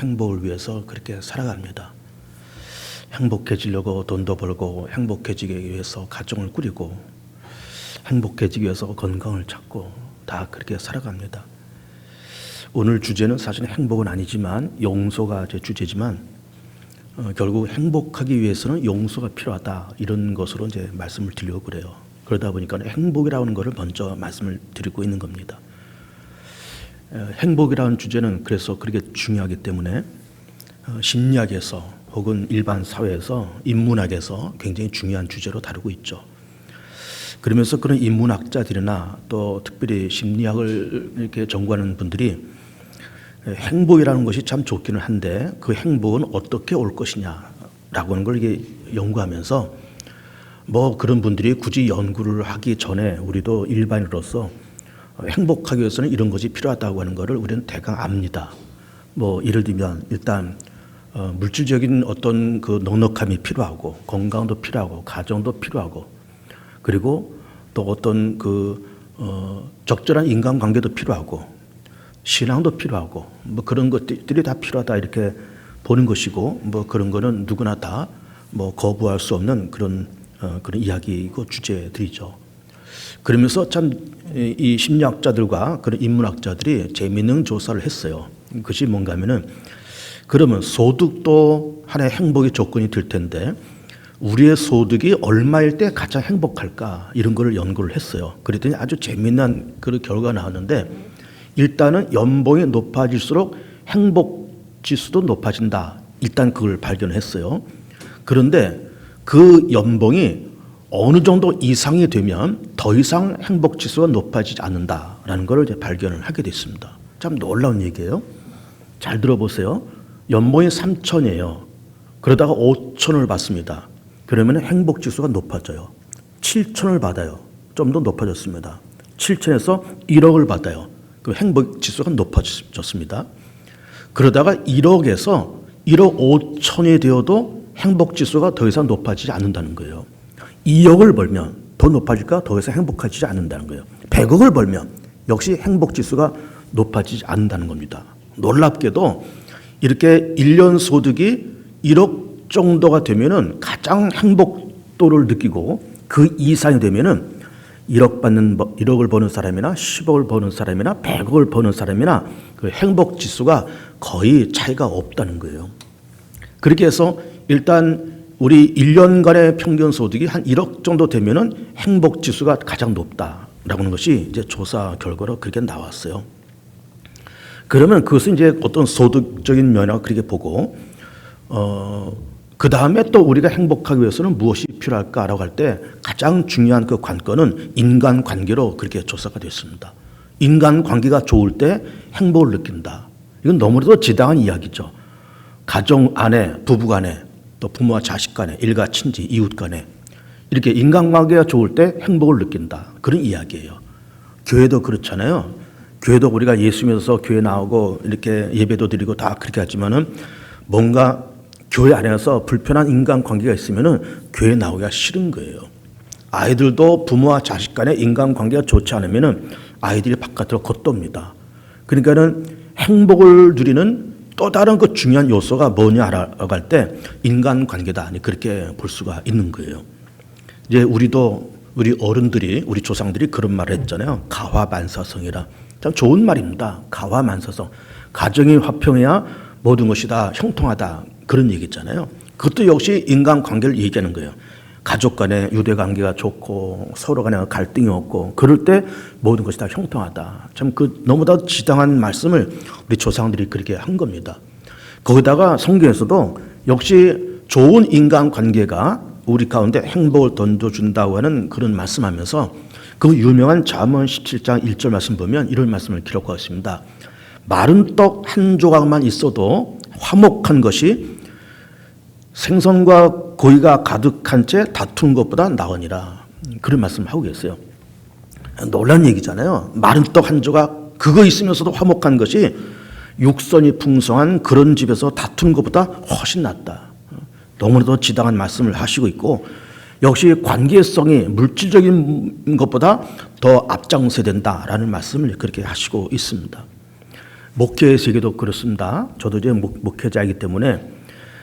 행복을 위해서 그렇게 살아갑니다. 행복해지려고 돈도 벌고 행복해지기 위해서 가정을 꾸리고 행복해지기 위해서 건강을 찾고 다 그렇게 살아갑니다. 오늘 주제는 사실 행복은 아니지만 용서가 제 주제지만 결국 행복하기 위해서는 용서가 필요하다 이런 것으로 이제 말씀을 드리려고 그래요. 그러다 보니까 행복이라는 것을 먼저 말씀을 드리고 있는 겁니다. 행복이라는 주제는 그래서 그렇게 중요하기 때문에 심리학에서 혹은 일반 사회에서 인문학에서 굉장히 중요한 주제로 다루고 있죠. 그러면서 그런 인문학자들이나 또 특별히 심리학을 이렇게 전공하는 분들이 행복이라는 것이 참 좋기는 한데 그 행복은 어떻게 올 것이냐라고 하는 걸 이게 연구하면서 뭐 그런 분들이 굳이 연구를 하기 전에 우리도 일반인으로서 행복하기 위해서는 이런 것이 필요하다고 하는 것을 우리는 대강 압니다. 뭐 예를 들면 일단 물질적인 어떤 그 넉넉함이 필요하고 건강도 필요하고 가정도 필요하고 그리고 또 어떤 그 적절한 인간관계도 필요하고 신앙도 필요하고 뭐 그런 것들이 다 필요하다 이렇게 보는 것이고 뭐 그런 거는 누구나 다 뭐 거부할 수 없는 그런 이야기이고 주제들이죠. 그러면서 참 이 심리학자들과 그런 인문학자들이 재미있는 조사를 했어요. 그것이 뭔가 하면은 그러면 소득도 하나의 행복의 조건이 될 텐데 우리의 소득이 얼마일 때 가장 행복할까 이런 거를 연구를 했어요. 그랬더니 아주 재미난 그런 결과가 나왔는데 일단은 연봉이 높아질수록 행복 지수도 높아진다. 일단 그걸 발견했어요. 그런데 그 연봉이 어느 정도 이상이 되면 더 이상 행복 지수가 높아지지 않는다라는 걸 이제 발견을 하게 됐습니다. 참 놀라운 얘기예요. 잘 들어보세요. 연봉이 3천이에요. 그러다가 5천을 받습니다. 그러면 행복 지수가 높아져요. 7천을 받아요. 좀 더 높아졌습니다. 7천에서 1억을 받아요. 그 행복 지수가 높아졌습니다. 그러다가 1억에서 1억 5천이 되어도 행복 지수가 더 이상 높아지지 않는다는 거예요. 2억을 벌면 더 높아질까? 더 이상 행복하지 않는다는 거예요. 100억을 벌면 역시 행복 지수가 높아지지 않는다는 겁니다. 놀랍게도 이렇게 1년 소득이 1억 정도가 되면은 가장 행복도를 느끼고 그 이상이 되면은 1억을 버는 사람이나 10억을 버는 사람이나 100억을 버는 사람이나 그 행복 지수가 거의 차이가 없다는 거예요. 그렇게 해서 일단 우리 1년간의 평균 소득이 한 1억 정도 되면은 행복 지수가 가장 높다라고 하는 것이 이제 조사 결과로 그렇게 나왔어요. 그러면 그것은 이제 어떤 소득적인 면을 그렇게 보고 그 다음에 또 우리가 행복하기 위해서는 무엇이 필요할까라고 할 때 가장 중요한 그 관건은 인간관계로 그렇게 조사가 됐습니다. 인간관계가 좋을 때 행복을 느낀다. 이건 너무나도 지당한 이야기죠. 가정 안에, 부부 간에, 또 부모와 자식 간에, 일가 친지, 이웃 간에 이렇게 인간관계가 좋을 때 행복을 느낀다. 그런 이야기예요. 교회도 그렇잖아요. 교회도 우리가 예수 믿어서 교회 나오고 이렇게 예배도 드리고 다 그렇게 하지만은 뭔가 교회 안에서 불편한 인간관계가 있으면은 교회 나오기가 싫은 거예요. 아이들도 부모와 자식 간의 인간관계가 좋지 않으면은 아이들이 바깥으로 걷돕니다. 그러니까는 행복을 누리는 또 다른 그 중요한 요소가 뭐냐라고 할 때 인간관계다. 그렇게 볼 수가 있는 거예요. 이제 우리 어른들이 우리 조상들이 그런 말을 했잖아요. 가화만사성이라. 참 좋은 말입니다. 가화만사성. 가정이 화평해야 모든 것이 다 형통하다. 그런 얘기 있잖아요. 그것도 역시 인간관계를 얘기하는 거예요. 가족 간의 유대관계가 좋고 서로 간에 갈등이 없고 그럴 때 모든 것이 다 형통하다. 참 그 너무나 지당한 말씀을 우리 조상들이 그렇게 한 겁니다. 거기다가 성경에서도 역시 좋은 인간관계가 우리 가운데 행복을 던져준다고 하는 그런 말씀하면서 그 유명한 잠언 17장 1절 말씀 보면 이런 말씀을 기록하고 있습니다. 마른 떡 한 조각만 있어도 화목한 것이 생선과 고기가 가득한 채 다투는 것보다 나으니라. 그런 말씀을 하고 계세요. 놀라운 얘기잖아요. 마른 떡 한 조각 그거 있으면서도 화목한 것이 육선이 풍성한 그런 집에서 다투는 것보다 훨씬 낫다. 너무나도 지당한 말씀을 하시고 있고 역시 관계성이 물질적인 것보다 더 앞장서야 된다라는 말씀을 그렇게 하시고 있습니다. 목회의 세계도 그렇습니다. 저도 이제 목회자이기 때문에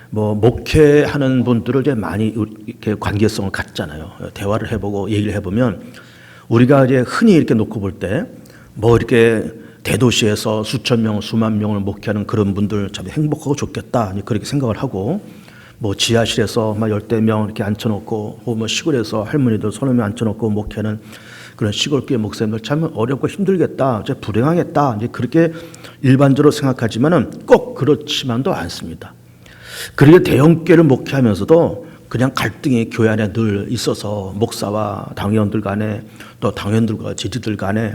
목회하는 분들을 이제 많이 이렇게 관계성을 갖잖아요. 대화를 해보고 얘기를 해보면 우리가 이제 흔히 이렇게 놓고 볼 때 이렇게 대도시에서 수천 명, 수만 명을 목회하는 그런 분들 참 행복하고 좋겠다 그렇게 생각을 하고 지하실에서 막 열대 명 이렇게 앉혀놓고 혹은 시골에서 할머니들 서너 명 앉혀놓고 목회하는 그런 시골교회 목사님들 참 어렵고 힘들겠다, 이제 불행하겠다 이제 그렇게 일반적으로 생각하지만은 꼭 그렇지만도 않습니다. 그렇게 대형교회를 목회하면서도 그냥 갈등이 교회 안에 늘 있어서 목사와 당회원들 간에 또 당회원들과 지지들 간에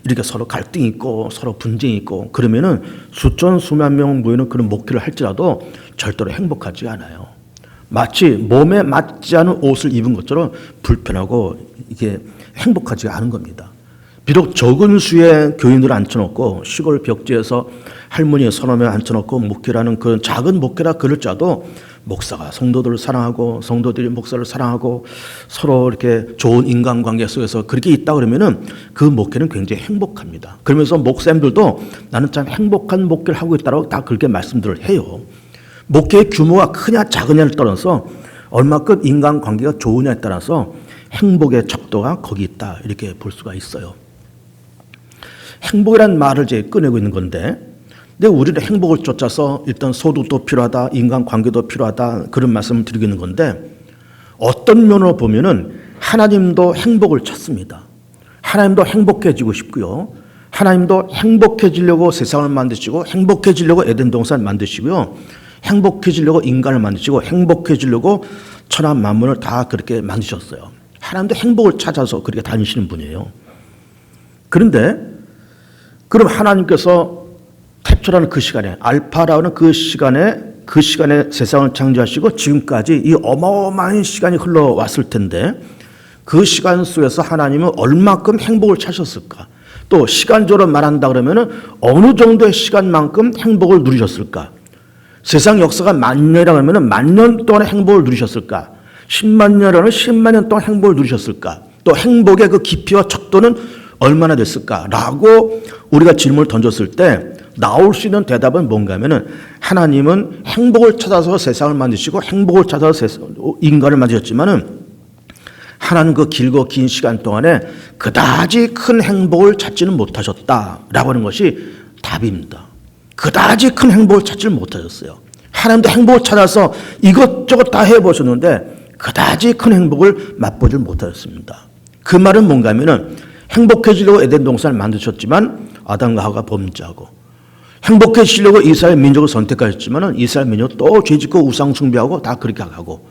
이렇게 서로 갈등이 있고 서로 분쟁이 있고 그러면은 수천 수만 명 모이는 그런 목회를 할지라도 절대로 행복하지 않아요. 마치 몸에 맞지 않은 옷을 입은 것처럼 불편하고 이게 행복하지 않은 겁니다. 비록 적은 수의 교인들을 앉혀놓고 시골 벽지에서 할머니 서너 명 앉혀놓고 목회라는 그런 작은 목회라 그럴지라도 목사가 성도들을 사랑하고 성도들이 목사를 사랑하고 서로 이렇게 좋은 인간관계 속에서 그렇게 있다 그러면은 그 목회는 굉장히 행복합니다. 그러면서 목사님들도 나는 참 행복한 목회를 하고 있다고 다 그렇게 말씀들을 해요. 목회의 규모가 크냐 작으냐를 떠나서 얼마큼 인간관계가 좋으냐에 따라서 행복의 척도가 거기 있다 이렇게 볼 수가 있어요. 행복이란 말을 이제 꺼내고 있는 건데 근데 우리는 행복을 쫓아서 일단 소득도 필요하다, 인간관계도 필요하다 그런 말씀을 드리고 있는 건데 어떤 면으로 보면은 하나님도 행복을 찾습니다. 하나님도 행복해지고 싶고요. 하나님도 행복해지려고 세상을 만드시고 행복해지려고 에덴 동산을 만드시고요. 행복해지려고 인간을 만드시고 행복해지려고 천하 만물을 다 그렇게 만드셨어요. 하나님도 행복을 찾아서 그렇게 다니시는 분이에요. 그런데 그럼 하나님께서 캡처라는 그 시간에 알파라는 그 시간에 세상을 창조하시고 지금까지 이 어마어마한 시간이 흘러왔을 텐데 그 시간 속에서 하나님은 얼마큼 행복을 찾으셨을까? 또 시간적으로 말한다 그러면은 어느 정도의 시간만큼 행복을 누리셨을까? 세상 역사가 만 년이라고 하면은 만 년 동안 행복을 누리셨을까? 10만 년이라면 10만 년 동안 행복을 누리셨을까? 또 행복의 그 깊이와 척도는 얼마나 됐을까라고 우리가 질문을 던졌을 때 나올 수 있는 대답은 뭔가 하면은 하나님은 행복을 찾아서 세상을 만드시고 행복을 찾아서 인간을 만드셨지만은 하나님 그 길고 긴 시간 동안에 그다지 큰 행복을 찾지는 못하셨다라고 하는 것이 답입니다. 그다지 큰 행복을 찾지를 못하셨어요. 하나님도 행복을 찾아서 이것저것 다 해보셨는데 그다지 큰 행복을 맛보질 못하셨습니다. 그 말은 뭔가 하면은 행복해지려고 에덴 동산을 만드셨지만 아담과 하와가 범죄하고 행복해지려고 이스라엘 민족을 선택하셨지만 이스라엘 민족 또 죄짓고 우상 숭배하고 다 그렇게 하고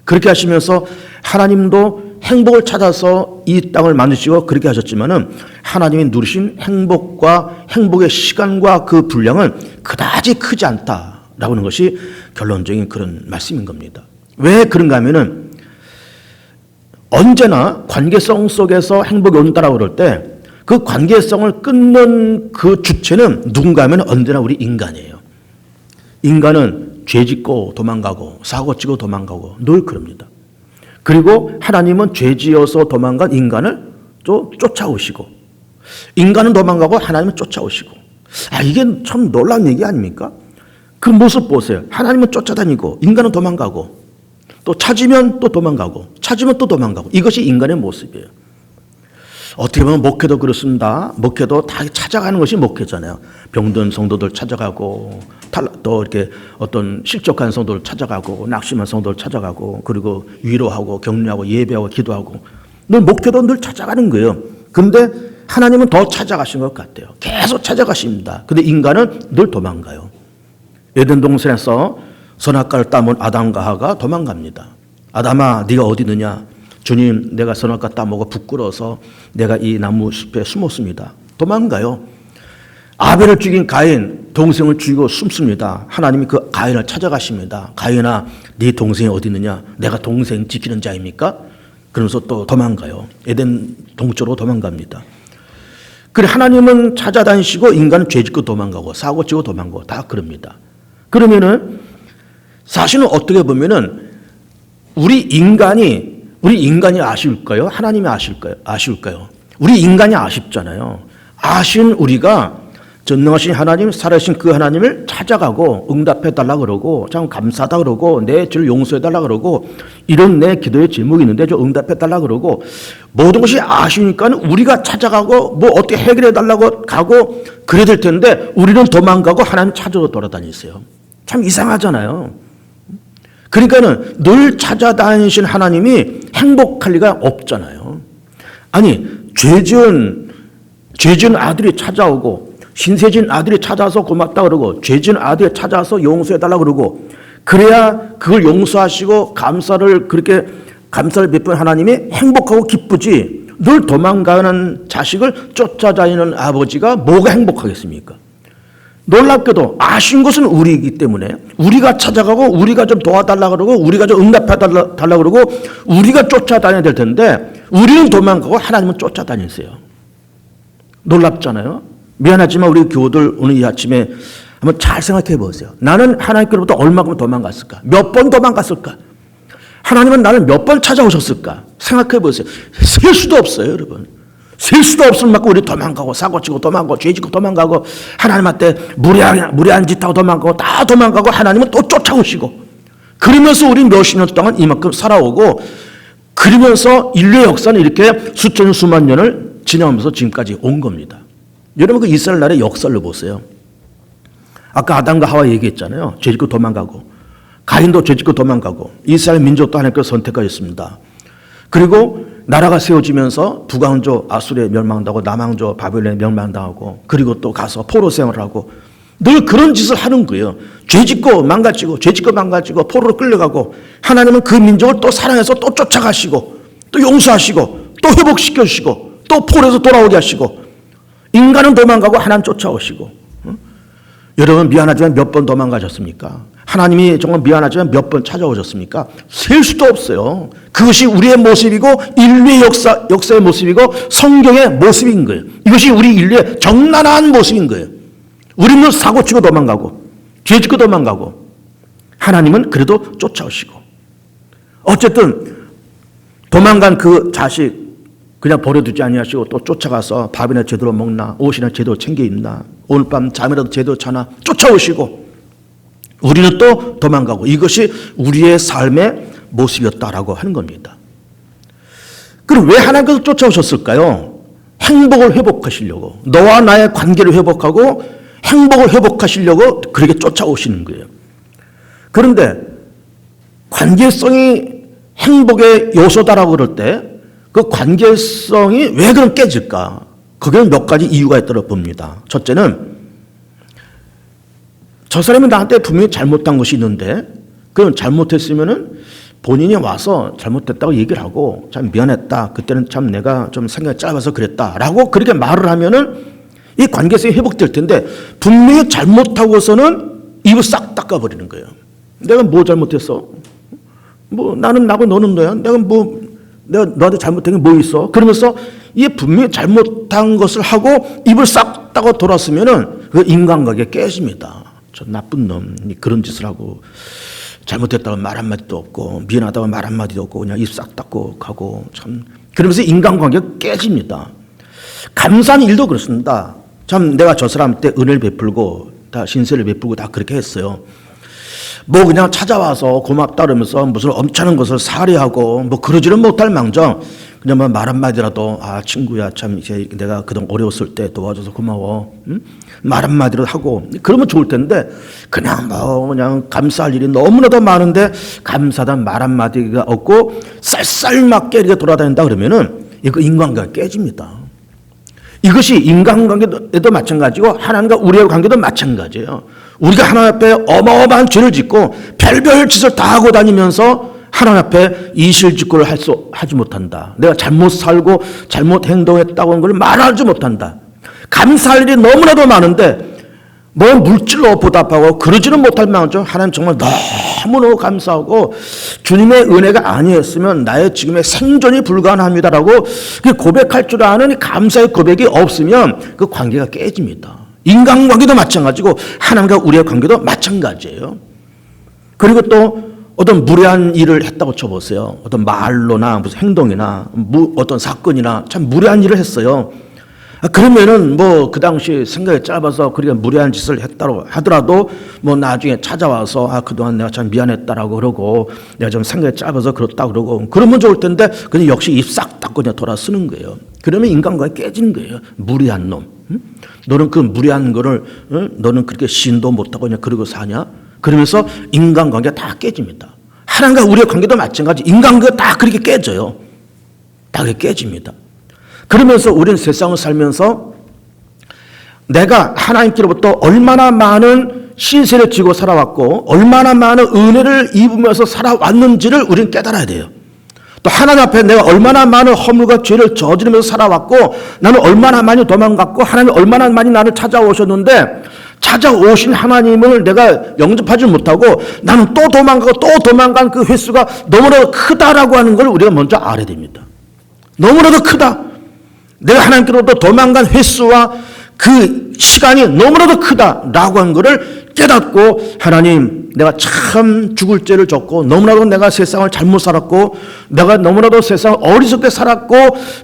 그렇게 하시면서 하나님도 행복을 찾아서 이 땅을 만드시고 그렇게 하셨지만 하나님이 누리신 행복과 행복의 시간과 그 분량은 그다지 크지 않다라고 하는 것이 결론적인 그런 말씀인 겁니다. 왜 그런가 하면은 언제나 관계성 속에서 행복이 온다라고 그럴 때 그 관계성을 끊는 그 주체는 누군가 하면 언제나 우리 인간이에요. 인간은 죄 짓고 도망가고 사고 치고 도망가고 늘 그럽니다. 그리고 하나님은 죄 지어서 도망간 인간을 또 쫓아오시고 인간은 도망가고 하나님은 쫓아오시고 이게 참 놀라운 얘기 아닙니까? 그 모습 보세요. 하나님은 쫓아다니고 인간은 도망가고 또 찾으면 또 도망가고 찾으면 또 도망가고 이것이 인간의 모습이에요. 어떻게 보면 목회도 그렇습니다. 목회도 다 찾아가는 것이 목회잖아요. 병든 성도들 찾아가고 또 이렇게 어떤 실족한 성도를 찾아가고 낙심한 성도를 찾아가고 그리고 위로하고 격려하고 예배하고 기도하고 늘 목회도 늘 찾아가는 거예요. 그런데 하나님은 더 찾아가신 것 같아요. 계속 찾아가십니다. 근데 인간은 늘 도망가요. 에덴 동산에서 선악과를 따먹은 아담과 하와가 도망갑니다. 아담아 네가 어디 있느냐? 주님 내가 선악과 따먹어 부끄러워서 내가 이 나무 숲에 숨었습니다. 도망가요. 아벨을 죽인 가인 동생을 죽이고 숨습니다. 하나님이 그 가인을 찾아가십니다. 가인아 네 동생이 어디 있느냐? 내가 동생 지키는 자입니까? 그러면서 또 도망가요. 에덴 동쪽으로 도망갑니다. 그래 하나님은 찾아다니시고 인간은 죄짓고 도망가고 사고치고 도망가고 다 그럽니다. 그러면은 사실은 어떻게 보면은 우리 인간이 아쉬울까요? 하나님이 아쉬울까요? 우리 인간이 아쉽잖아요. 아쉬운 우리가 전능하신 하나님, 살아계신 그 하나님을 찾아가고 응답해달라 그러고 참 감사하다 그러고 내 죄를 용서해달라 그러고 이런 내 기도의 제목이 있는데 좀 응답해달라 그러고 모든 것이 아쉬우니까 우리가 찾아가고 뭐 어떻게 해결해달라고 가고 그래야 될 텐데 우리는 도망가고 하나님 찾으러 돌아다니세요. 참 이상하잖아요. 그러니까는 늘 찾아다니신 하나님이 행복할 리가 없잖아요. 아니 죄지은 아들이 찾아오고 신세진 아들이 찾아서 고맙다 그러고 죄진 아들이 찾아서 용서해달라 그러고 그래야 그걸 용서하시고 감사를 베푼 하나님이 행복하고 기쁘지 늘 도망가는 자식을 쫓아다니는 아버지가 뭐가 행복하겠습니까? 놀랍게도 아쉬운 것은 우리이기 때문에 우리가 찾아가고 우리가 좀 도와달라 그러고 우리가 좀 응답해달라 그러고 우리가 쫓아다녀야 될 텐데 우리는 도망가고 하나님은 쫓아다니세요. 놀랍잖아요. 미안하지만 우리 교우들 오늘 이 아침에 한번 잘 생각해 보세요. 나는 하나님께로부터 얼마큼 도망갔을까? 몇 번 도망갔을까? 하나님은 나를 몇 번 찾아오셨을까? 생각해 보세요. 셀 수도 없어요, 여러분. 셀 수도 없을 만큼 우리 도망가고 사고치고 도망가고 죄짓고 도망가고 하나님한테 무례한 짓하고 도망가고 다 도망가고 하나님은 또 쫓아오시고 그러면서 우리 몇십 년 동안 이만큼 살아오고 그러면서 인류의 역사는 이렇게 수천 수만 년을 지나오면서 지금까지 온 겁니다. 여러분 그 이스라엘 나라의 역사를 보세요. 아까 아담과 하와 얘기했잖아요. 죄짓고 도망가고 가인도 죄짓고 도망가고 이스라엘 민족도 하나님께서 선택하셨습니다. 그리고 나라가 세워지면서 북왕조 아수르에 멸망당하고 남왕조 바벨론에 멸망당하고 그리고 또 가서 포로 생활을 하고 늘 그런 짓을 하는 거예요. 죄짓고 망가지고 포로로 끌려가고 하나님은 그 민족을 또 사랑해서 또 쫓아가시고 또 용서하시고 또 회복시켜주시고 또 포로에서 돌아오게 하시고 인간은 도망가고 하나님 쫓아오시고 여러분 미안하지만 몇 번 도망가셨습니까? 하나님이 정말 미안하지만 몇 번 찾아오셨습니까? 셀 수도 없어요. 그것이 우리의 모습이고 인류의 역사의 모습이고 성경의 모습인 거예요. 이것이 우리 인류의 정난한 모습인 거예요. 우리는 사고치고 도망가고 죄짓고 도망가고 하나님은 그래도 쫓아오시고 어쨌든 도망간 그 자식 그냥 버려두지 아니하시고 또 쫓아가서 밥이나 제대로 먹나 옷이나 제대로 챙겨 입나 오늘 밤 잠이라도 제대로 자나 쫓아오시고 우리는 또 도망가고 이것이 우리의 삶의 모습이었다라고 하는 겁니다. 그럼 왜 하나님께서 쫓아오셨을까요? 행복을 회복하시려고 너와 나의 관계를 회복하고 행복을 회복하시려고 그렇게 쫓아오시는 거예요. 그런데 관계성이 행복의 요소다라고 그럴 때 그 관계성이 왜 그럼 깨질까? 거기는 몇 가지 이유가 있다고 봅니다. 첫째는 저 사람이 나한테 분명히 잘못한 것이 있는데 그럼 잘못했으면은 본인이 와서 잘못했다고 얘기를 하고 참 미안했다. 그때는 참 내가 좀 생각이 짧아서 그랬다라고 그렇게 말을 하면은 이 관계성이 회복될 텐데 분명히 잘못하고서는 입을 싹 닦아버리는 거예요. 내가 뭐 잘못했어? 뭐 나는 나고 너는 너야. 내가 너한테 잘못한 게 뭐 있어? 그러면서 이게 분명히 잘못한 것을 하고 입을 싹 닦아 돌았으면은 그 인간관계 깨집니다. 저 나쁜 놈 그런 짓을 하고 잘못했다고 말 한마디도 없고 미안하다고 말 한마디도 없고 그냥 입 싹 닦고 가고 참 그러면서 인간관계가 깨집니다. 감사한 일도 그렇습니다. 참 내가 저 사람한테 은혜를 베풀고 다 신세를 베풀고 다 그렇게 했어요. 뭐 그냥 찾아와서 고맙다 그러면서 무슨 엄청난 것을 살해하고 뭐 그러지는 못할 망정 그냥 뭐 말 한마디라도 아 친구야 참 이제 내가 그동안 어려웠을 때 도와줘서 고마워 응? 말 한마디라도 하고 그러면 좋을 텐데 그냥 감사할 일이 너무나도 많은데 감사하다는 말 한마디가 없고 쌀쌀맞게 이렇게 돌아다닌다 그러면은 이거 인간관계가 깨집니다. 이것이 인간관계에도 마찬가지고 하나님과 우리의 관계도 마찬가지예요. 우리가 하나님 앞에 어마어마한 죄를 짓고 별별 짓을 다 하고 다니면서 하나님 앞에 이실직고를 하지 못한다. 내가 잘못 살고 잘못 행동했다고 하는 걸 말하지 못한다. 감사할 일이 너무나도 많은데 뭐 물질로 보답하고 그러지는 못할 만큼 하나님 정말 너무너무 감사하고 주님의 은혜가 아니었으면 나의 지금의 생존이 불가능합니다라고 고백할 줄 아는 감사의 고백이 없으면 그 관계가 깨집니다. 인간관계도 마찬가지고 하나님과 우리의 관계도 마찬가지예요. 그리고 또 어떤 무례한 일을 했다고 쳐보세요. 어떤 말로나 무슨 행동이나 어떤 사건이나 참 무례한 일을 했어요. 그러면은 뭐 그 당시 생각이 짧아서 그렇게 무례한 짓을 했다고 하더라도 뭐 나중에 찾아와서 그동안 내가 참 미안했다라고 그러고 내가 좀 생각이 짧아서 그렇다 그러고 그러면 좋을 텐데 그냥 역시 입 싹 닫고 그냥 돌아 쓰는 거예요. 그러면 인간관계 깨지는 거예요. 무례한 놈. 응? 너는 그 무례한 거를 너는 그렇게 신도 못하고 그냥 그러고 사냐? 그러면서 인간관계가 다 깨집니다. 하나님과 우리의 관계도 마찬가지. 인간관계가 다 그렇게 깨져요. 다 그렇게 깨집니다. 그러면서 우리는 세상을 살면서 내가 하나님께로부터 얼마나 많은 신세를 지고 살아왔고 얼마나 많은 은혜를 입으면서 살아왔는지를 우리는 깨달아야 돼요. 또 하나님 앞에 내가 얼마나 많은 허물과 죄를 저지르면서 살아왔고 나는 얼마나 많이 도망갔고 하나님이 얼마나 많이 나를 찾아오셨는데 찾아오신 하나님을 내가 영접하지 못하고 나는 또 도망가고 또 도망간 그 횟수가 너무나도 크다라고 하는 걸 우리가 먼저 알아야 됩니다. 너무나도 크다. 내가 하나님께로부터 도망간 횟수와 그 시간이 너무나도 크다라고 하는 것을 깨닫고 하나님 내가 참 죽을 죄를 졌고 너무나도 내가 세상을 잘못 살았고 내가 너무나도 세상을 어리석게 살았고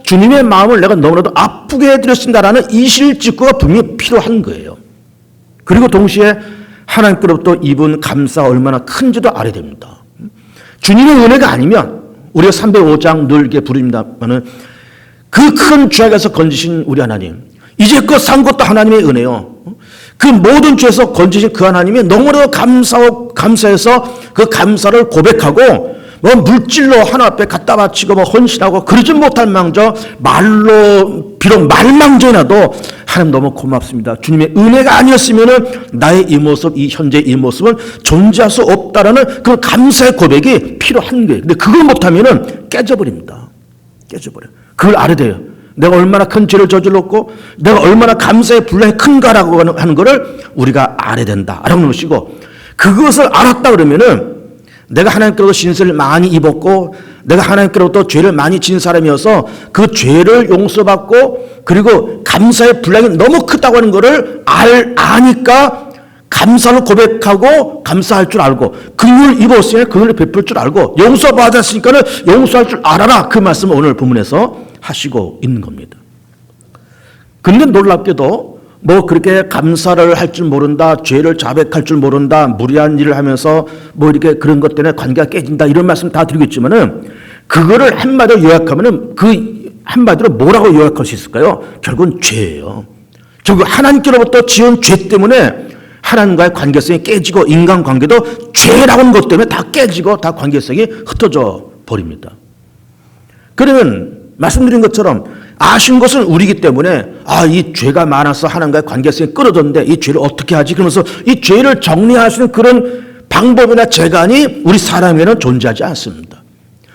주님의 마음을 내가 너무나도 아프게 해드렸습니다라는 이실직고가 분명히 필요한 거예요. 그리고 동시에 하나님께로부터 입은 감사가 얼마나 큰지도 알아야 됩니다. 주님의 은혜가 아니면 우리가 305장 늘 이렇게 부릅니다마는 그 큰 죄악에서 건지신 우리 하나님, 이제껏 산 것도 하나님의 은혜요. 그 모든 죄에서 건지신 그 하나님이 너무나도 감사해서 그 감사를 고백하고 뭐 물질로 하나 앞에 갖다 바치고 뭐 헌신하고 그러지 못할 망정 말로 비록 말망정이라도 하나님 너무 고맙습니다. 주님의 은혜가 아니었으면은 나의 이 모습, 이 현재 이 모습은 존재할 수 없다라는 그 감사의 고백이 필요한 거예요. 근데 그걸 못하면은 깨져버립니다. 깨져버려. 그걸 알아야 돼요. 내가 얼마나 큰 죄를 저질렀고 내가 얼마나 감사의 분량이 큰가라고 하는 것을 우리가 알아야 된다라고 하는 것이고 그것을 알았다 그러면은 내가 하나님께로부터 신세를 많이 입었고 내가 하나님께로부터 죄를 많이 진 사람이어서 그 죄를 용서받고 그리고 감사의 분량이 너무 크다고 하는 것을 아니까 감사를 고백하고 감사할 줄 알고 긍휼을 입었으니 긍휼을 베풀 줄 알고 용서받았으니까는 용서할 줄 알아라. 그 말씀을 오늘 본문에서 하시고 있는 겁니다. 그런데 놀랍게도 뭐 그렇게 감사를 할 줄 모른다, 죄를 자백할 줄 모른다, 무리한 일을 하면서 뭐 이렇게 그런 것 때문에 관계가 깨진다 이런 말씀 다 드리고 있지만은 그거를 한마디로 요약하면은 그 한마디로 뭐라고 요약할 수 있을까요? 결국은 죄예요. 결국 하나님께로부터 지은 죄 때문에 하나님과의 관계성이 깨지고 인간관계도 죄라고 하는 것 때문에 다 깨지고 다 관계성이 흩어져 버립니다. 그러면 말씀드린 것처럼 아신 것은 우리이기 때문에 이 죄가 많아서 하나님과의 관계성이 끊어졌는데 이 죄를 어떻게 하지? 그러면서 이 죄를 정리할 수 있는 그런 방법이나 재간이 우리 사람에는 존재하지 않습니다.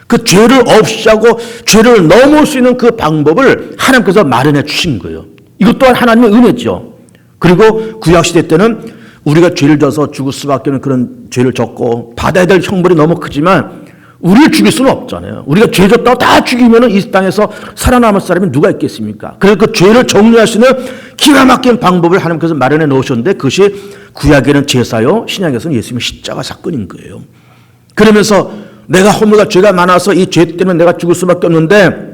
그 죄를 없애고 죄를 넘을 수 있는 그 방법을 하나님께서 마련해 주신 거예요. 이것 또한 하나님의 은혜죠. 그리고 구약시대 때는 우리가 죄를 져서 죽을 수밖에 없는 그런 죄를 졌고 받아야 될 형벌이 너무 크지만 우리를 죽일 수는 없잖아요. 우리가 죄 졌다고 다 죽이면 이 땅에서 살아남을 사람이 누가 있겠습니까? 그래서 그 죄를 정리할 수 있는 기가 막힌 방법을 하나님께서 마련해 놓으셨는데 그것이 구약에는 제사요, 신약에서는 예수님의 십자가 사건인 거예요. 그러면서 내가 허물과 죄가 많아서 이 죄 때문에 내가 죽을 수밖에 없는데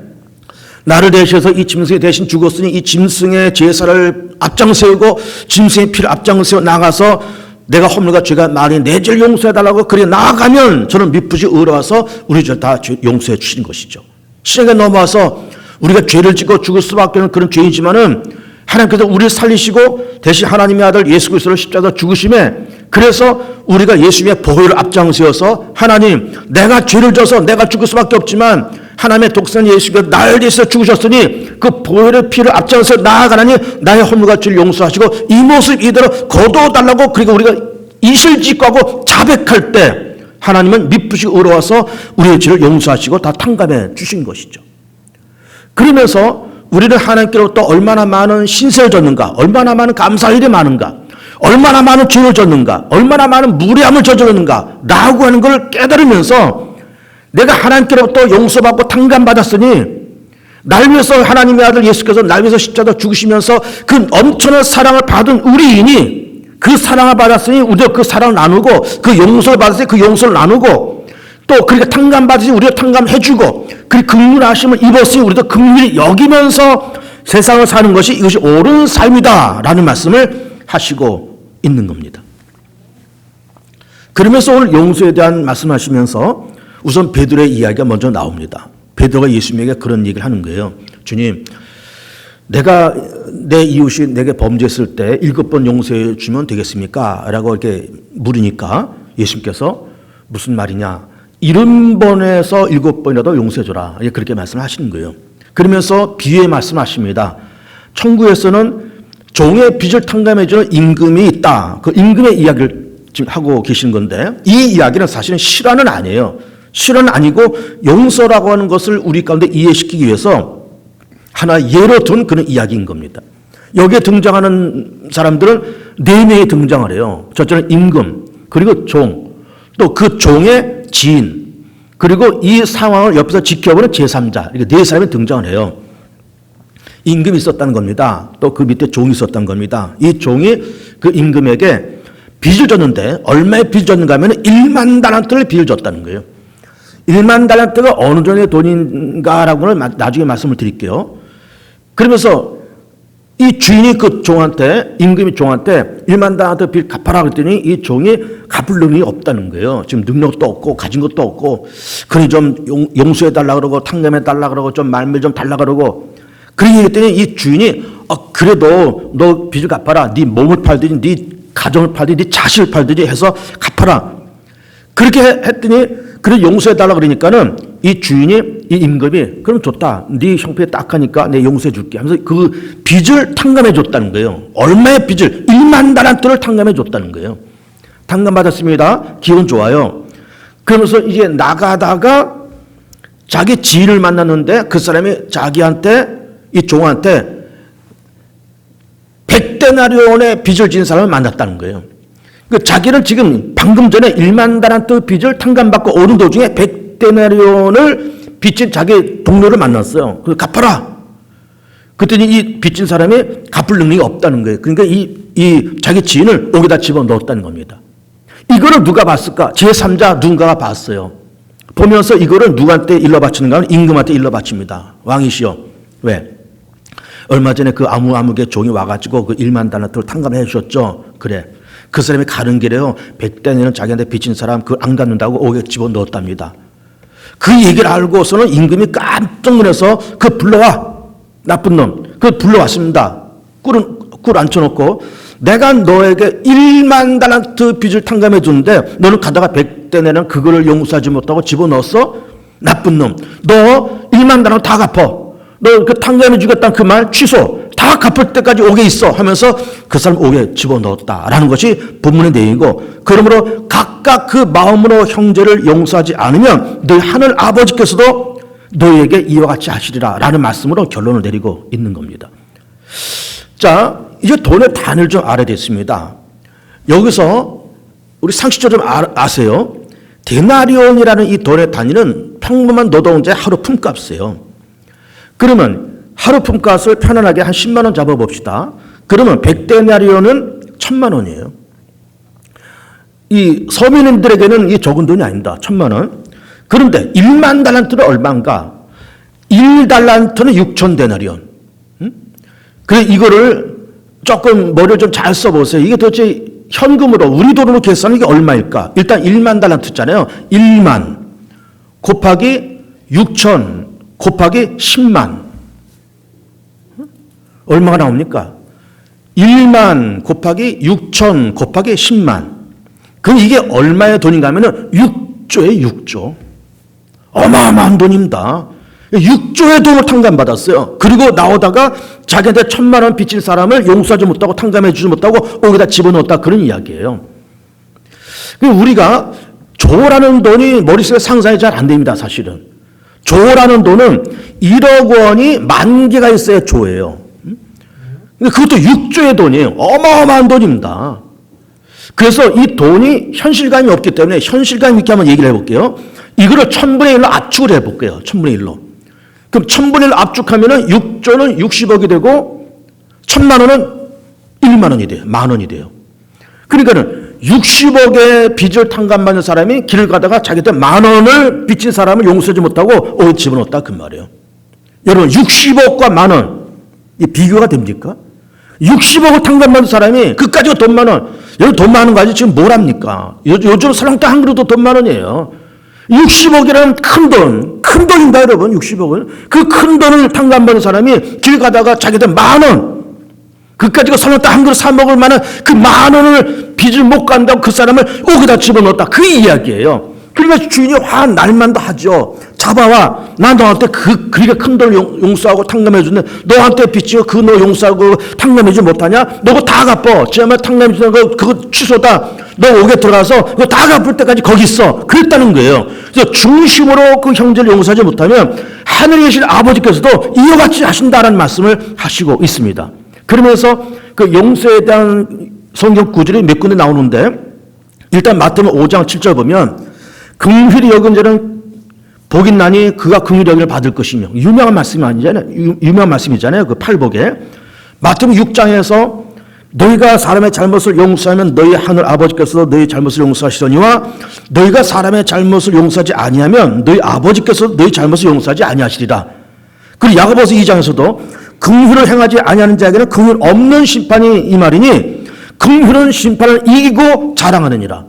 나를 대신해서 이 짐승이 대신 죽었으니 이 짐승의 제사를 앞장세우고 짐승의 피를 앞장세워 나가서 내가 허물과 죄가 많이 내 죄를 용서해달라고 그래 나아가면 저는 미쁘시 의로와서 우리 죄를 다 용서해 주신 것이죠. 신약에 넘어와서 우리가 죄를 짓고 죽을 수밖에 없는 그런 죄이지만은 하나님께서 우리를 살리시고 대신 하나님의 아들 예수 그리스도를 십자가에 죽으심에 그래서 우리가 예수님의 보혈을 앞장세워서 하나님 내가 죄를 져서 내가 죽을 수밖에 없지만 하나님의 독생 예수께서 나를 위해서 죽으셨으니 그 보혈의 피를 앞장서 나아가나니 나의 허물과 죄를 용서하시고 이 모습 이대로 거두어달라고 그리고 우리가 이실직고하고 자백할 때 하나님은 미쁘시고 의로워서 우리의 죄를 용서하시고 다 탕감해 주신 것이죠. 그러면서 우리는 하나님께로부터 얼마나 많은 신세를 졌는가, 얼마나 많은 감사할 일이 많은가, 얼마나 많은 죄를 졌는가, 얼마나 많은 무례함을 저질렀는가 라고 하는 걸 깨달으면서 내가 하나님께로부터 용서받고 탕감받았으니 날 위해서 하나님의 아들 예수께서 날 위해서 십자가에 죽으시면서 그 엄청난 사랑을 받은 우리인이 그 사랑을 받았으니 우리가 그 사랑을 나누고 그 용서를 받았으니 그 용서를 나누고 또 그렇게 탕감받으니 우리가 탕감해주고 그 긍휼하심을 입었으니 우리도 긍휼히 여기면서 세상을 사는 것이 이것이 옳은 삶이다 라는 말씀을 하시고 있는 겁니다. 그러면서 오늘 용서에 대한 말씀하시면서 우선 베드로의 이야기가 먼저 나옵니다. 베드로가 예수님에게 그런 얘기를 하는 거예요. 주님, 내가 내 이웃이 내게 범죄했을 때 7번 용서해 주면 되겠습니까? 라고 이렇게 물으니까 예수님께서 무슨 말이냐? 70번에서 7번이라도 용서해 줘라. 그렇게 말씀하시는 거예요. 그러면서 비유의 말씀하십니다. 천국에서는 종의 빚을 탕감해 주는 임금이 있다. 그 임금의 이야기를 지금 하고 계신 건데 이 이야기는 사실은 실화는 아니에요. 실화는 아니고 용서라고 하는 것을 우리 가운데 이해시키기 위해서 하나 예로 둔 그런 이야기인 겁니다. 여기에 등장하는 사람들은 4명이 등장을 해요. 첫째는 임금, 그리고 종, 또 그 종의 지인, 그리고 이 상황을 옆에서 지켜보는 제3자, 이렇게 4사람이 등장을 해요. 임금이 있었다는 겁니다. 또 그 밑에 종이 있었다는 겁니다. 이 종이 그 임금에게 빚을 줬는데 얼마의 빚을 줬는가 하면 1만 달란트를 빚을 줬다는 거예요. 1만 달란트가 어느 정도의 돈인가라고는 나중에 말씀을 드릴게요. 그러면서 이 주인이 그 종한테, 임금이 종한테 1만 달란트 빚 갚아라 그랬더니 이 종이 갚을 능력이 없다는 거예요. 지금 능력도 없고 가진 것도 없고 그러니 좀 용서해 달라 그러고 탕감해 달라 그러고 좀 말미를 좀 달라 그러고 그러니 그랬더니 이 주인이 그래도 너 빚을 갚아라. 네 몸을 팔든지 네 가정을 팔든지 네 자식을 팔든지 해서 갚아라. 그렇게 했더니 그래 용서해 달라 그러니까는 이 주인이 이 임금이 그럼 좋다. 네 형편이 딱하니까 내 용서해 줄게 하면서 그 빚을 탕감해 줬다는 거예요. 얼마의 빚을 1만 달란트를 탕감해 줬다는 거예요. 탕감받았습니다. 기분 좋아요. 그러면서 이제 나가다가 자기 지인을 만났는데 그 사람이 자기한테 이 종한테 100데나리온의 빚을 진 사람을 만났다는 거예요. 그 자기를 지금 방금 전에 1만 달란트 빚을 탕감받고 오는 도중에 100데나리온을 빚진 자기 동료를 만났어요. 그래서 갚아라. 그랬더니 이 빚진 사람이 갚을 능력이 없다는 거예요. 그러니까 이 자기 지인을 옥에다 집어넣었다는 겁니다. 이거를 누가 봤을까? 제3자 누군가가 봤어요. 보면서 이거를 누구한테 일러 바치는가 하면 임금한테 일러 바칩니다. 왕이시여. 왜? 얼마 전에 그 아무개 종이 와가지고 그 1만 달란트를 탕감해 주셨죠. 그래. 그 사람이 가는 길에요. 100데나리온 자기한테 빚진 사람 그걸 안 갚는다고 옥에 집어넣었답니다. 그 얘기를 알고서는 임금이 깜짝 놀라서 그 불러와. 나쁜 놈. 그 불러왔습니다. 꿀 앉혀놓고 내가 너에게 1만 달란트 빚을 탕감해 주는데 너는 가다가 100데나리온 그거를 용서하지 못하고 집어넣었어? 나쁜 놈. 너 1만 달란트 다 갚어. 너 그 탕감해 주겠다는 그 말 취소. 다 갚을 때까지 옥에 있어 하면서 그 사람 옥에 집어넣었다라는 것이 본문의 내용이고 그러므로 각각 그 마음으로 형제를 용서하지 않으면 너희 하늘 아버지께서도 너희에게 이와 같이 하시리라 라는 말씀으로 결론을 내리고 있는 겁니다. 자, 이제 돈의 단위를 좀 알아야 됐습니다. 여기서 우리 상식적으로 좀 아세요. 데나리온이라는 이 돈의 단위는 평범한 노동자의 하루 품값이에요. 그러면 하루 품값을 편안하게 한 10만 원 잡아봅시다. 그러면 100데나리온은 1,000만 원이에요. 이 서민들에게는 이 적은 돈이 아닙니다. 1,000만 원. 그런데 1만 달란트는 얼마인가? 1달란트는 6,000데나리온. 그래 이거를 조금 머리를 좀 잘 써보세요. 이게 도대체 현금으로 우리 돈으로 계산하는 게 얼마일까? 일단 1만 달란트잖아요. 1만 곱하기 6,000 곱하기 10만. 얼마가 나옵니까? 1만 곱하기 6,000 곱하기 10만. 그럼 이게 얼마의 돈인가 하면은 6조에 6조. 어마어마한 돈입니다. 6조의 돈을 탕감받았어요. 그리고 나오다가 자기한테 1,000만 원 빚진 사람을 용서하지 못하고 탕감해 주지 못하고 옥에다 집어넣었다 그런 이야기예요. 우리가 조라는 돈이 머릿속에 상상이 잘 안 됩니다. 사실은. 조라는 돈은 1억 원이 10,000개가 있어야 조예요. 그것도 6조의 돈이에요. 어마어마한 돈입니다. 그래서 이 돈이 현실감이 없기 때문에 현실감 있게 한번 얘기를 해볼게요. 이거를 1000분의 1로 압축을 해볼게요. 1000분의 1로. 그럼 1000분의 1로 압축하면은 6조는 60억이 되고 1,000만 원은 1만 원이 돼요. 10,000원이 돼요. 그러니까는 60억의 빚을 탕감받는 사람이 길을 가다가 자기한테 10,000원을 빚진 사람을 용서하지 못하고 옥에 집어넣었다 그 말이에요. 여러분 60억과 10,000원 이 비교가 됩니까? 60억을 탕감받은 사람이 그까지가 돈 많아. 여기 돈 많은 거 아직 지금 뭘 합니까? 요즘 설렁탕 한 그릇도 돈 많으니에요. 60억이라는 큰 돈입니다, 여러분. 60억은. 그 큰 돈을 탕감받은 사람이 길 가다가 자기들 10,000원, 그까지가 설렁탕 한 그릇 사 먹을 만한 그 10,000원을 빚을 못 간다고 그 사람을 옥에다 집어넣었다. 그 이야기예요. 그러니까 주인이 화 날만도 하죠. 잡아와. 나 너한테 그렇게 큰 돈을 용서하고 탕감해 주는데 너한테 빚지어 그 너 용서하고 탕감해 주지 못하냐? 너 그거 다 갚어. 지난번에 탕감해 주는 거 그거 취소다. 너 옥에 들어가서 그거 다 갚을 때까지 거기 있어. 그랬다는 거예요. 그래서 중심으로 그 형제를 용서하지 못하면 하늘에 계신 아버지께서도 이와 같이 하신다라는 말씀을 하시고 있습니다. 그러면서 그 용서에 대한 성경 구절이 몇 군데 나오는데 일단 마태복음 5장 7절 보면 긍휼히 여긴 자는 복이 나니 그가 긍휼히 여김을 받을 것이며 유명한 말씀이잖아요. 그 팔복에 마태복음 6장에서 너희가 사람의 잘못을 용서하면 너희 하늘 아버지께서도 너희 잘못을 용서하시려니와 너희가 사람의 잘못을 용서하지 아니하면 너희 아버지께서도 너희 잘못을 용서하지 아니하시리라. 그리고 야고보서 2장에서도 긍휼을 행하지 아니하는 자에게는 긍휼 없는 심판이 이 말이니 긍휼은 심판을 이기고 자랑하느니라.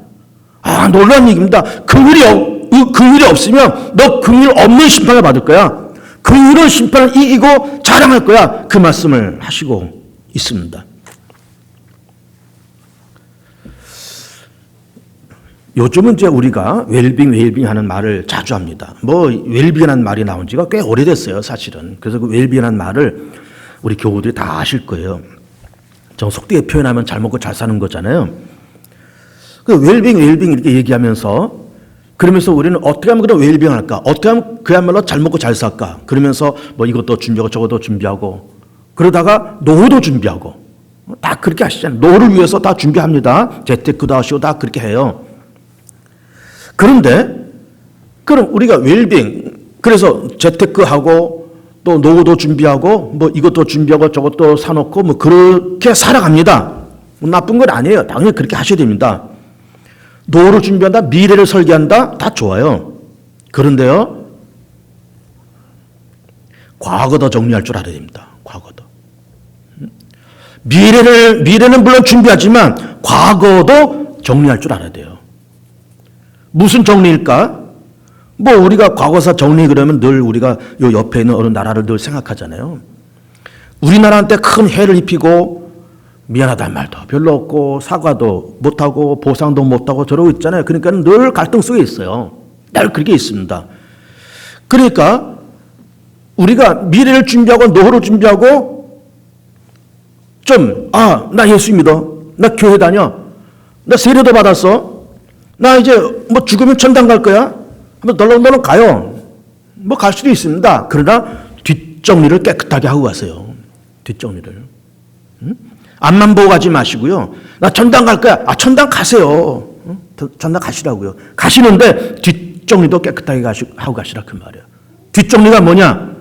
아, 놀라운 얘기입니다. 긍휼이 없으면 너 긍휼 없는 심판을 받을 거야. 긍휼은 심판을 이기고 자랑할 거야. 그 말씀을 하시고 있습니다. 요즘은 이제 우리가 웰빙 하는 말을 자주 합니다. 뭐 웰빙이라는 말이 나온 지가 꽤 오래됐어요, 사실은. 그래서 그 웰빙이라는 말을 우리 교우들이 다 아실 거예요. 좀 속되게 표현하면 잘 먹고 잘 사는 거잖아요. 그 웰빙 이렇게 얘기하면서 그러면서 우리는 어떻게 하면 그런 웰빙 할까? 어떻게 하면 그야말로 잘 먹고 잘 살까? 그러면서 뭐 이것도 준비하고 저것도 준비하고 그러다가 노후도 준비하고 다 그렇게 하시잖아요. 노후를 위해서 다 준비합니다. 재테크도 하시고 다 그렇게 해요. 그런데 그럼 우리가 웰빙 그래서 재테크하고 또 노후도 준비하고 뭐 이것도 준비하고 저것도 사놓고 뭐 그렇게 살아갑니다. 뭐 나쁜 건 아니에요. 당연히 그렇게 하셔야 됩니다. 노후를 준비한다, 미래를 설계한다, 다 좋아요. 그런데요, 과거도 정리할 줄 알아야 됩니다. 과거도. 미래는 물론 준비하지만 과거도 정리할 줄 알아야 돼요. 무슨 정리일까? 뭐 우리가 과거사 정리 그러면 늘 우리가 요 옆에 있는 어느 나라를 늘 생각하잖아요. 우리나라한테 큰 해를 입히고 미안하다는 말도 별로 없고 사과도 못하고 보상도 못하고 저러고 있잖아요. 그러니까 늘 갈등 속에 있어요. 늘 그렇게 있습니다. 그러니까 우리가 미래를 준비하고 노후를 준비하고 나 예수 믿어. 나 교회 다녀. 나 세례도 받았어. 나 이제 뭐 죽으면 천당 갈 거야. 한번 덜렁덜렁 가요. 뭐 갈 수도 있습니다. 그러나 뒷정리를 깨끗하게 하고 가세요. 뒷정리를. 앞만 보고 가지 마시고요. 나 천당 갈 거야. 천당 가세요. 천당 가시라고요. 가시는데 뒷정리도 깨끗하게 하고 가시라 그 말이에요. 뒷정리가 뭐냐?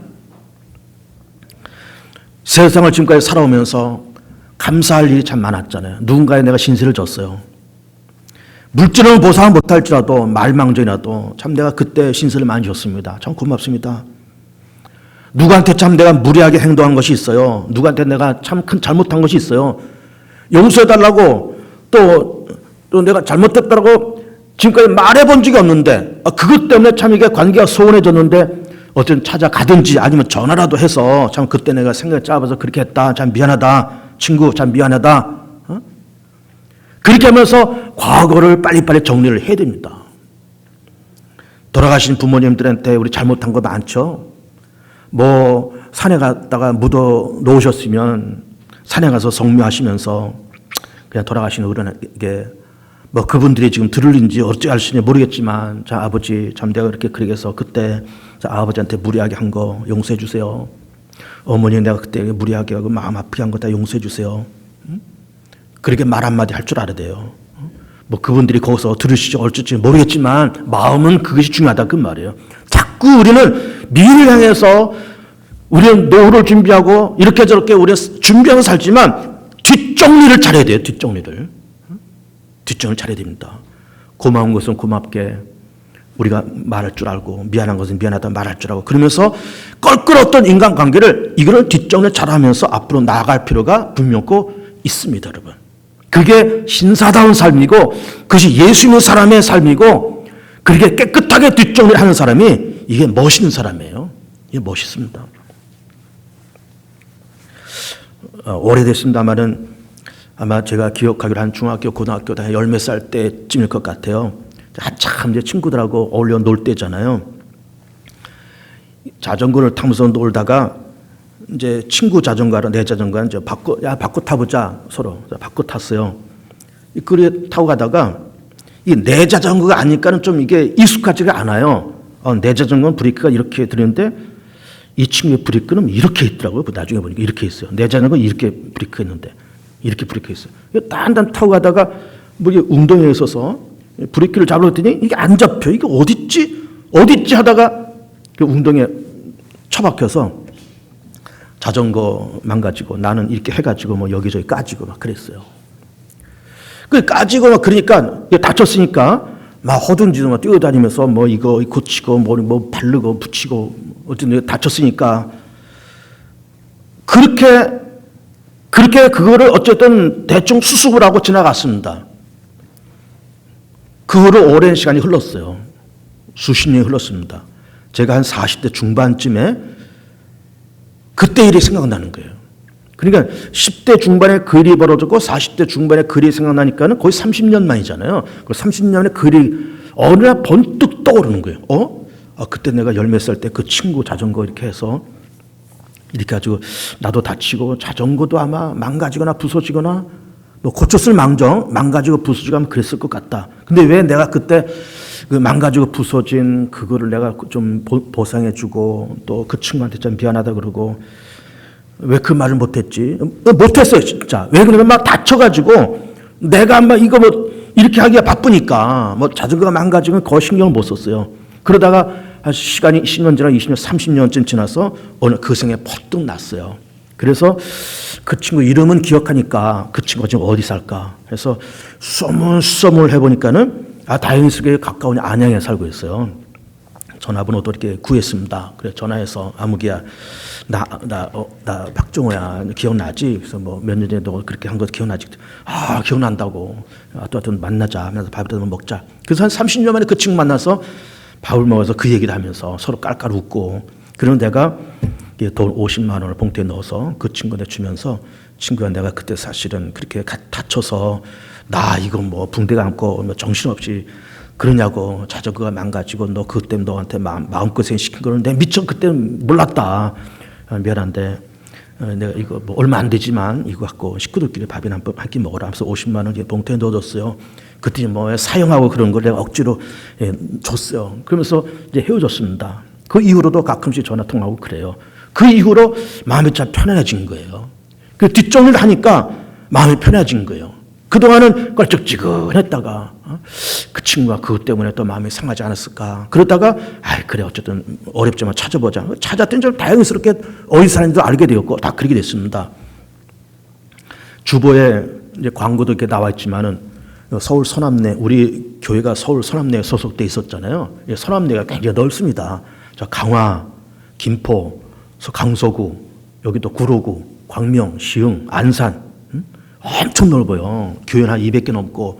세상을 지금까지 살아오면서 감사할 일이 참 많았잖아요. 누군가에 내가 신세를 졌어요. 물질은 보상 못할지라도 말망정이라도 참 내가 그때 신세를 많이 졌습니다. 참 고맙습니다. 누구한테 참 내가 무리하게 행동한 것이 있어요. 누구한테 내가 참 큰 잘못한 것이 있어요. 용서해달라고 또 내가 잘못했다고 지금까지 말해본 적이 없는데 그것 때문에 참 이게 관계가 소원해졌는데 어쨌든 찾아가든지 아니면 전화라도 해서 참 그때 내가 생각이 짧아서 그렇게 했다. 참 미안하다. 친구 참 미안하다. 그렇게 하면서 과거를 빨리빨리 정리를 해야 됩니다. 돌아가신 부모님들한테 우리 잘못한 거 많죠. 뭐 산에 갔다가 묻어 놓으셨으면 산에 가서 성묘하시면서 그냥 돌아가신 어른에게 뭐 그분들이 지금 들을는지 어찌할지 모르겠지만 자 아버지 참 내가 그렇게 해서 그때 자 아버지한테 무리하게 한 거 용서해 주세요. 어머니 내가 그때 무리하게 하고 마음 아프게 한 거 다 용서해 주세요. 그렇게 말 한마디 할 줄 알아야 돼요. 뭐 그분들이 거기서 들으시지 어쩔지 모르겠지만 마음은 그것이 중요하다 그 말이에요. 자꾸 우리는 미래를 향해서 우리는 노후를 준비하고 이렇게 저렇게 우리가 준비하고 살지만 뒷정리를 잘해야 돼요. 뒷정리를 잘해야 됩니다. 고마운 것은 고맙게 우리가 말할 줄 알고 미안한 것은 미안하다 말할 줄 알고 그러면서 껄끄러웠던 인간관계를 이거를 뒷정리 잘하면서 앞으로 나아갈 필요가 분명코 있습니다, 여러분. 그게 신사다운 삶이고 그것이 예수 믿는 사람의 삶이고 그렇게 깨끗하게 뒷정리를 하는 사람이 이게 멋있는 사람이에요. 이게 멋있습니다. 오래됐습니다만은 아마 제가 기억하기로 한 중학교, 고등학교 다 열몇 살 때쯤일 것 같아요. 한참 이제 친구들하고 어울려 놀 때잖아요. 자전거를 타면서 놀다가 이제 친구 자전거랑 내 자전거는 이제 바꿔 타보자 서로 바꿔 탔어요. 그래 타고 가다가 이 내 자전거가 아니까는 좀 이게 익숙하지가 않아요. 내 자전거는 브레이크가 이렇게 들었는데 이 친구의 브레이크는 이렇게 있더라고요. 나중에 보니까 이렇게 있어요. 내 자전거는 이렇게 브레이크 했는데 이렇게 브레이크 했어요. 단단 타고 가다가 뭐 이게 웅덩이에 있어서 브레이크를 잡으려 했더니 이게 안 잡혀. 이게 어딨지 하다가 그 웅덩이에 처박혀서 자전거 망가지고 나는 이렇게 해가지고 뭐 여기저기 까지고 막 그랬어요. 그 까지고 막 그러니까 다쳤으니까 막 허둥지둥 막 뛰어다니면서 뭐 이거 고치고 뭐 바르고 붙이고 어쨌든 다쳤으니까 그렇게 그거를 어쨌든 대충 수습을 하고 지나갔습니다. 그 후로 오랜 시간이 흘렀어요. 수십 년이 흘렀습니다. 제가 한 40대 중반쯤에 그때 일이 생각나는 거예요. 그러니까 10대 중반에 그 일이 벌어졌고 40대 중반에 그 일이 생각나니까는 거의 30년 만이잖아요. 그 30년에 그 일이 어느 날 번뜩 떠오르는 거예요. 그때 내가 열몇 살 때 그 친구 자전거 이렇게 해서 이렇게 가지고 나도 다치고 자전거도 아마 망가지거나 부서지거나 뭐 고쳤을 망가지고 부서지고 하면 그랬을 것 같다. 근데 왜 내가 그때 그 망가지고 부서진 그거를 내가 좀 보상해주고 또 그 친구한테 좀 미안하다 그러고 왜 그 말을 못했지? 못했어요, 진짜. 왜 그러면 막 다쳐가지고 내가 막 이거 뭐 이렇게 하기가 바쁘니까 뭐 자전거가 망가지면 거의 신경을 못 썼어요. 그러다가 시간이 10년 지나 20년, 30년쯤 지나서 어느 그 생에 퍼뜩 났어요. 그래서 그 친구 이름은 기억하니까 그 친구가 지금 어디 살까? 그래서 소문을 해보니까는 다행스럽게 가까운 안양에 살고 있어요. 전화번호도 이렇게 구했습니다. 그래 전화해서 아무개야 나 박종호야 기억나지? 그래서 뭐 몇 년 전에 너 그렇게 한 거 기억나지? 기억난다고. 또 하여튼 만나자 하면서 밥이라도 먹자. 그래서 한 30년 만에 그 친구 만나서 밥을 먹어서 그 얘기를 하면서 서로 깔깔 웃고 그런 내가 돈 50만 원을 봉투에 넣어서 그 친구한테 주면서 친구가 내가 그때 사실은 그렇게 다쳐서 나 이거 뭐 붕대 감고 뭐 정신없이 그러냐고 자전거가 망가지고 너 그것 때문에 너한테 마음고생 시킨 거는 내가 미처 그때는 몰랐다. 미안한데 내가 이거 뭐 얼마 안 되지만 이거 갖고 식구들끼리 밥이나 한 끼 먹어라 하면서 50만 원 봉투에 넣어줬어요. 그때 뭐 사용하고 그런 걸 내가 억지로 줬어요. 그러면서 이제 헤어졌습니다. 그 이후로도 가끔씩 전화 통화하고 그래요. 그 이후로 마음이 참 편안해진 거예요. 그 뒷정리를 하니까 마음이 편해진 거예요. 그동안은 껄쩍지근했다가 그 친구가 그것 때문에 또 마음이 상하지 않았을까. 그러다가 그래 어쨌든 어렵지만 찾아보자. 찾았더니 좀 다행스럽게 어디 사는지도 알게 되었고 다 그렇게 됐습니다. 주보에 이제 광고도 이렇게 나와 있지만은 서울 서남내 우리 교회가 서울 서남내에 소속돼 있었잖아요. 서남내가 굉장히 넓습니다. 강화, 김포, 강서구, 여기도 구로구, 광명, 시흥, 안산 엄청 넓어요. 교회는 한 200개 넘고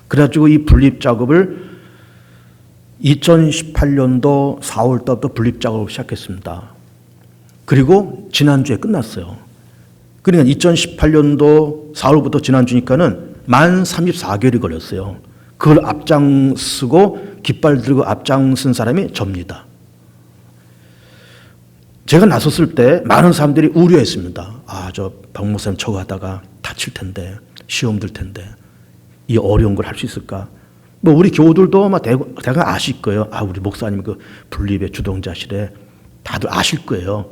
그래가지고 이 분립 작업을 2018년도 4월 달부터 분립 작업을 시작했습니다. 그리고 지난주에 끝났어요. 그러니까 2018년도 4월부터 지난주니까는 만 34개월이 걸렸어요. 그걸 앞장서고 깃발 들고 앞장선 사람이 접니다. 제가 나섰을 때 많은 사람들이 우려했습니다. 저 박 목사님 저거 하다가 다칠 텐데 시험 들 텐데 이 어려운 걸 할 수 있을까? 뭐 우리 교우들도 아마 대강 아실 거예요. 우리 목사님 그 분립의 주동자시래. 다들 아실 거예요.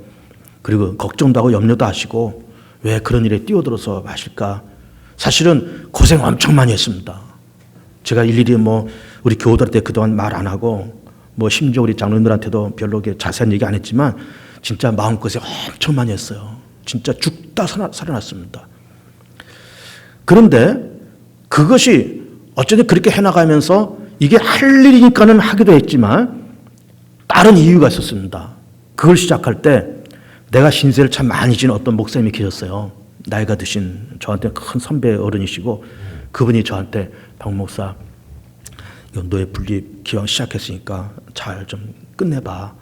그리고 걱정도 하고 염려도 하시고 왜 그런 일에 뛰어들어서 하실까? 사실은 고생 엄청 많이 했습니다. 제가 일일이 뭐 우리 교우들한테 그동안 말 안 하고 뭐 심지어 우리 장로님들한테도 별로 자세한 얘기 안 했지만 진짜 마음고생 엄청 많이 했어요. 진짜 죽다 살아났습니다. 그런데 그것이 어쨌든 그렇게 해나가면서 이게 할 일이니까는 하기도 했지만 다른 이유가 있었습니다. 그걸 시작할 때 내가 신세를 참 많이 진 어떤 목사님이 계셨어요. 나이가 드신 저한테 큰 선배 어른이시고 그분이 저한테 박 목사 너의 분립 기왕 시작했으니까 잘 좀 끝내봐.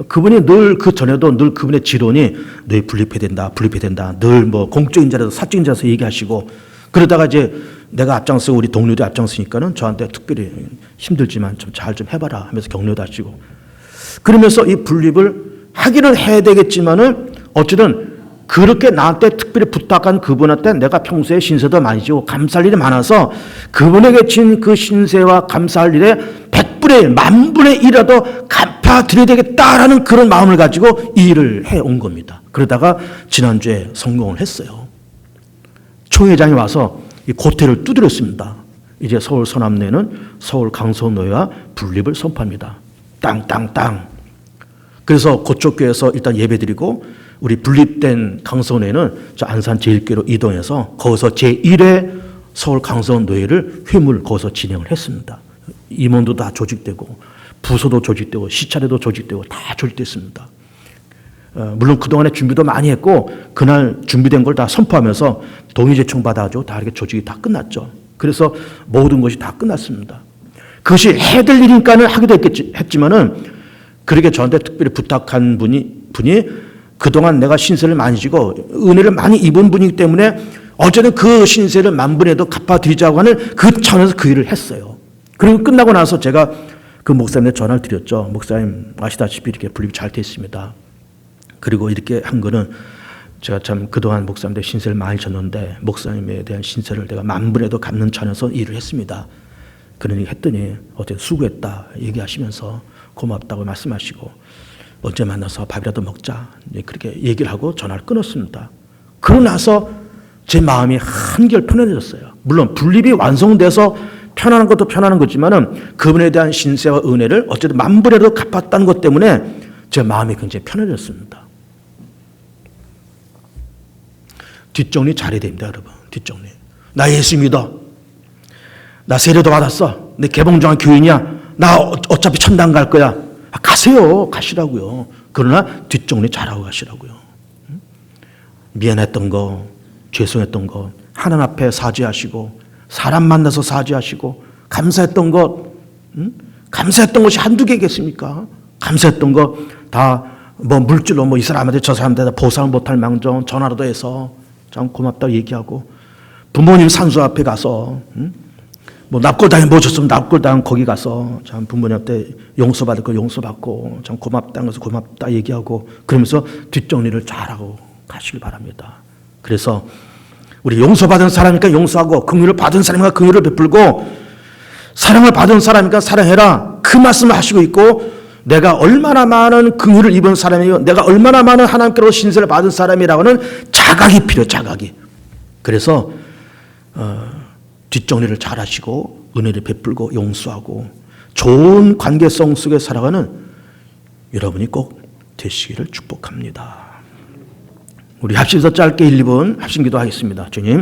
그분이 늘 그 전에도 늘 그분의 지론이 너희 분립해야 된다. 늘 뭐 공적인 자리에서 사적인 자리에서 얘기하시고 그러다가 이제 내가 앞장서고 우리 동료도 앞장서니까는 저한테 특별히 힘들지만 좀 잘 좀 해봐라 하면서 격려도 하시고 그러면서 이 분립을 하기는 해야 되겠지만은 어쨌든 그렇게 나한테 특별히 부탁한 그분한테 내가 평소에 신세도 많이 지고 감사할 일이 많아서 그분에게 진 그 신세와 감사할 일에 100분의 1, 10,000분의 1이라도 갚아드려야 되겠다라는 그런 마음을 가지고 이 일을 해온 겁니다. 그러다가 지난주에 성공을 했어요. 총회장이 와서 이 고태를 두드렸습니다. 이제 서울 서남내는 서울 강서노예와 분립을 선포합니다. 땅땅땅. 그래서 그쪽 교회에서 일단 예배드리고 우리 분립된 강서노예는 저 안산 제1교회로 이동해서 거기서 제1회 서울 강서노예를 회물 거기서 진행을 했습니다. 임원도 다 조직되고 부서도 조직되고 시차례도 조직되고 다 조직됐습니다. 물론 그동안에 준비도 많이 했고 그날 준비된 걸 다 선포하면서 동의 제청 받아가지고 다 이렇게 조직이 다 끝났죠. 그래서 모든 것이 다 끝났습니다. 그것이 해야 될 일이니까는 하기도 했지만은 그렇게 저한테 특별히 부탁한 분이 그동안 내가 신세를 많이 지고 은혜를 많이 입은 분이기 때문에 어쨌든 그 신세를 만분에도 갚아드리자고 하는 그 차원에서 그 일을 했어요. 그리고 끝나고 나서 제가 그 목사님한테 전화를 드렸죠. 목사님 아시다시피 이렇게 분립이 잘 돼 있습니다. 그리고 이렇게 한 거는 제가 참 그동안 목사님한테 신세를 많이 졌는데 목사님에 대한 신세를 내가 만분에도 갚는 차원에서 일을 했습니다. 그러니 했더니 어쨌든 수고했다 얘기하시면서 고맙다고 말씀하시고 언제 만나서 밥이라도 먹자 그렇게 얘기를 하고 전화를 끊었습니다. 그러고 나서 제 마음이 한결 편해졌어요. 물론 분립이 완성돼서 편안한 것도 편안한 거지만은 그분에 대한 신세와 은혜를 어쨌든 만분에도 갚았다는 것 때문에 제 마음이 굉장히 편해졌습니다. 뒷정리 잘해야 됩니다, 여러분. 뒷정리. 나 예수 믿어. 나 세례도 받았어. 내 개봉정한 교인이야. 나 어차피 천당 갈 거야. 가세요. 가시라고요. 그러나 뒷정리 잘하고 가시라고요. 미안했던 거, 죄송했던 거 하나님 앞에 사죄하시고 사람 만나서 사죄하시고 감사했던 것, 감사했던 것이 한두 개겠습니까? 감사했던 거 다 뭐 물질로 뭐 이 사람한테 저 사람한테 보상을 못할 망정 전화라도 해서 참 고맙다고 얘기하고 부모님 산소 앞에 가서 뭐 납골당에 모셨으면 납골당 거기 가서 참 부모님한테 용서받을 거 용서받고 참 고맙다는 것을 고맙다 얘기하고 그러면서 뒷정리를 잘하고 가시길 바랍니다. 그래서 우리 용서받은 사람이니까 용서하고 긍휼을 받은 사람이니까 긍휼을 베풀고 사랑을 받은 사람이니까 사랑해라 그 말씀을 하시고 있고 내가 얼마나 많은 긍휼을 입은 사람이고 내가 얼마나 많은 하나님께로 신세를 받은 사람이라고 하는 자각이 필요해요. 자각이. 그래서 뒷정리를 잘 하시고 은혜를 베풀고 용서하고 좋은 관계성 속에 살아가는 여러분이 꼭 되시기를 축복합니다. 우리 합심서 짧게 1, 2분 합심기도 하겠습니다. 주님